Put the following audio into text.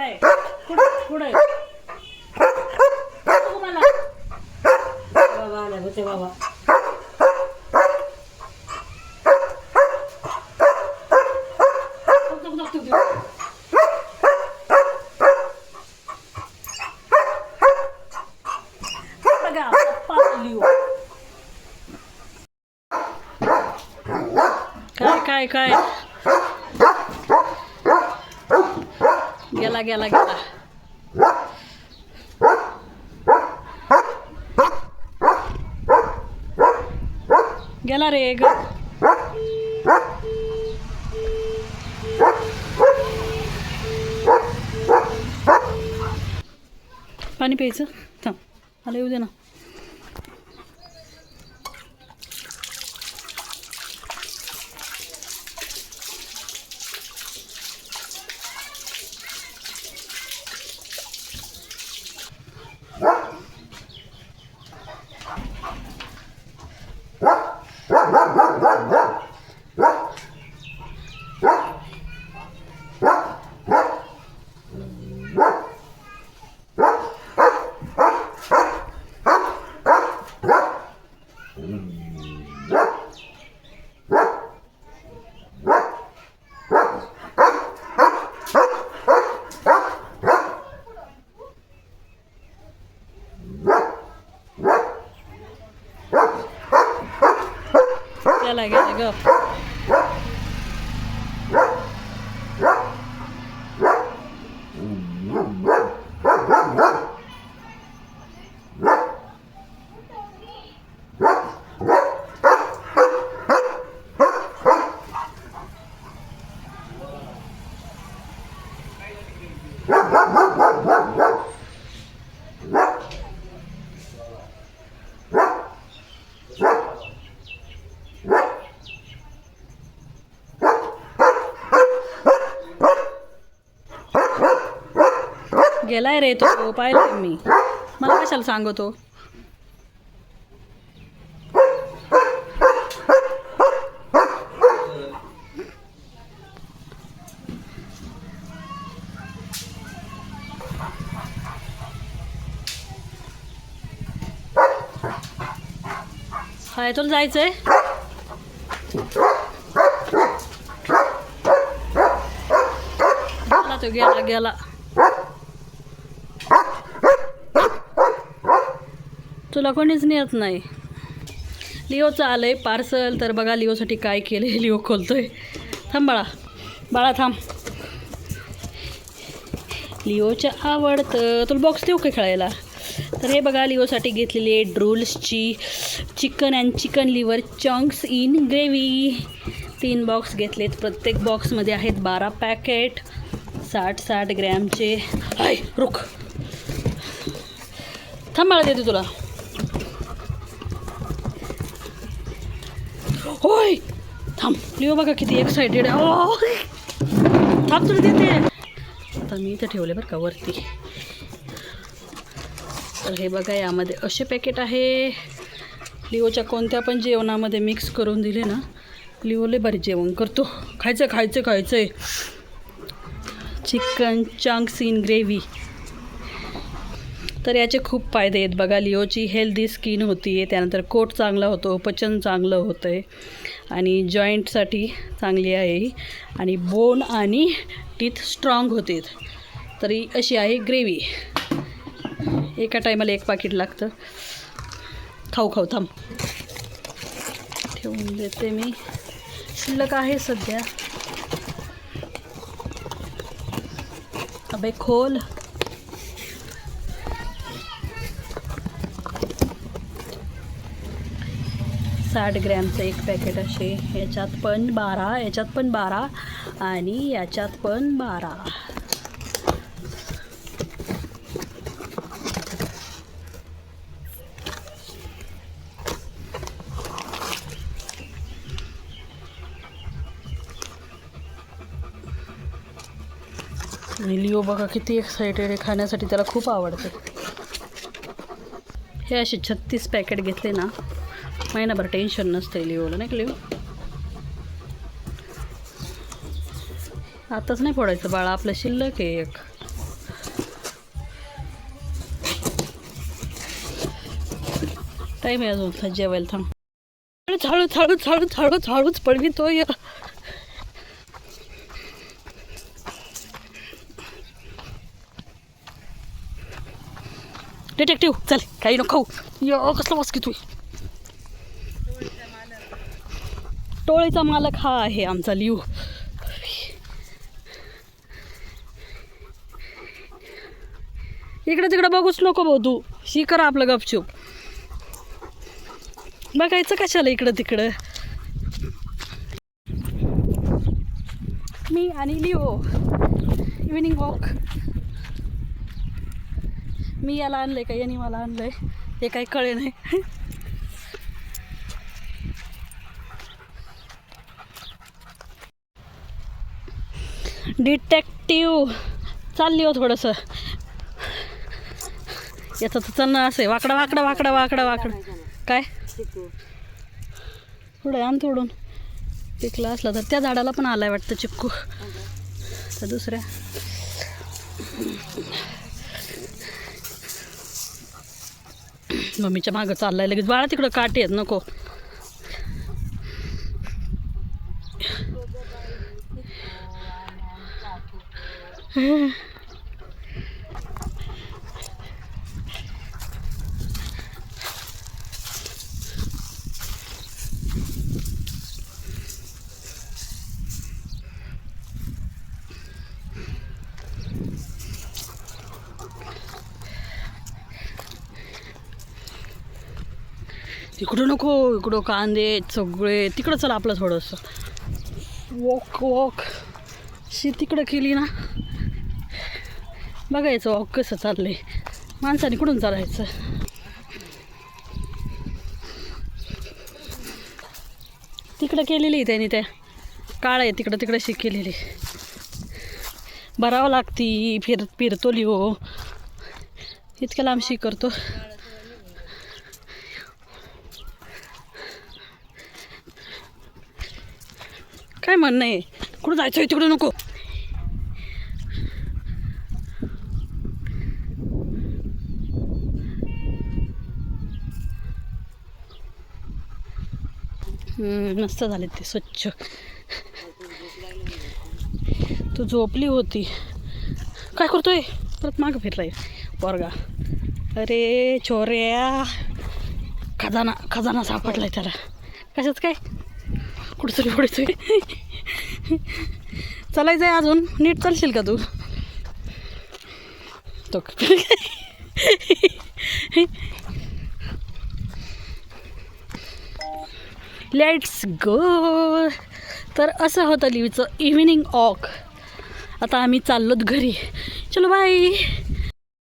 गेलाय पुढे मला बाबा आला होते बाबा काय काय गेला गेला गेला गेला रे ग पाणी प्यायचं थांब मला येऊ दे ना गेला गेला ग गेलाय रे तो पाहिलं मी मला कशाला सांगतो काय तुला जायचंय गेला तो गेला गेला तुला कोणीच नेत नाही लिओचं आलंय पार्सल तर बघा लिओसाठी काय केलं लिओ खोलतोय थांब बाळा बाळा थांब लिओचं आवडतं तुला बॉक्स देऊ का खेळायला तर हे बघा लिओसाठी घेतलेली आहे ड्रूल्सची chicken and chicken liver chunks in gravy 3 box घेतलेत प्रत्येक बॉक्समध्ये आहेत 12 पॅकेट 60 ग्रॅमचे हाय रुख थांब बाळा देते तुला होय थांब लिओ बघा किती एक्सायटेड आहे थांब तुला देते आता मी इथं ठेवले बरं का वरती तर हे बघा यामध्ये असे पॅकेट आहे लिओच्या कोणत्या पण जेवणामध्ये मिक्स करून दिले ना लिओले भारी जेवण करतो खायचं चिकन चंक्स इन ग्रेव्ही तर याचे खूप फायदे आहेत बघा लिओची हेल्दी स्किन होती आहे त्यानंतर कोट चांगला होतो पचन चांगलं होतं आहे आणि जॉईंटसाठी चांगली आहे आणि बोन आणि टीथ स्ट्रॉंग होते तरी अशी आहे ग्रेव्ही एका टायमाला 1 पाकिट लागतं खाऊ थांब ठेवून देते मी शिल्लक आहे सध्या अबे खोल 60 ग्रॅमचं एक पॅकेट असे याच्यात पण 12 आणि याच्यात पण 12 लिओ बघा किती एक्साइटेड आहे खाण्यासाठी त्याला खूप आवडतं हे असे 36 पॅकेट घेतले ना महिनाभर टेन्शन नसतं लिओला नाही का लिओ आताच नाही फोडायचं बाळा आपलं शिल्लक आहे एक टाईम आहे अजून जेवायला. थांब. हळूच हळूच हळूच हळूच हळूच पडवितोय. डिटेक्टिव्ह चल, काही नको खाऊ. कसला वास घेतोय. टोळीचा मालक हा आहे आमचा लिओ. इकडे तिकडे बघूच नको भाऊ तू. शिकर आपलं गपचूप. बघायचं कशाला इकडं तिकडं. मी आणि लिओ इव्हिनिंग वॉक. मी याला आणलंय का याने मला आणलंय हे काही कळे नाही. डिटेक्टिव्ह चालली हो थोडंसं. याचं तर चालणं असं आहे वाकडा वाकडा वाकडा वाकडा वाकडा. काय थोडं आण थोडून पिकला असला तर. त्या झाडाला पण आलाय वाटतं चिक्कू. तर दुसऱ्या मम्मीच्या मागं चाललाय लगेच. बाळा तिकडं काटे आहेत नको. इकडं नको, इकडं कांदे सगळे. तिकडं चला आपलं थोडंसं वॉक वॉक. तिकडं केली ना बघायचं वॉक कसं चाललंय. माणसाने कुठून चालायचं. तिकडं केलेली त्याने त्या काळ आहे तिकडं तिकडं केलेली. भरावं लागती. फिरतो लिओ इतक्या लांब करतो. काय म्हणणं आहे. कुठं जायचं आहे तिकडं नको. मस्त झाले ते स्वच्छ. तू झोपली होती. काय करतोय परत मागं फिरलाय पोरगा. अरे छोऱ्या खजाना खजाना सापडलाय त्याला. कशाच काय कुठं तरी पडतोय. चालायचं आहे अजून. नीट चालशील का तू. तो लेट्स गो. तर असं होतं लिव्हचं इव्हिनिंग वॉक. आता आम्ही चाललोत घरी. चलो बाय.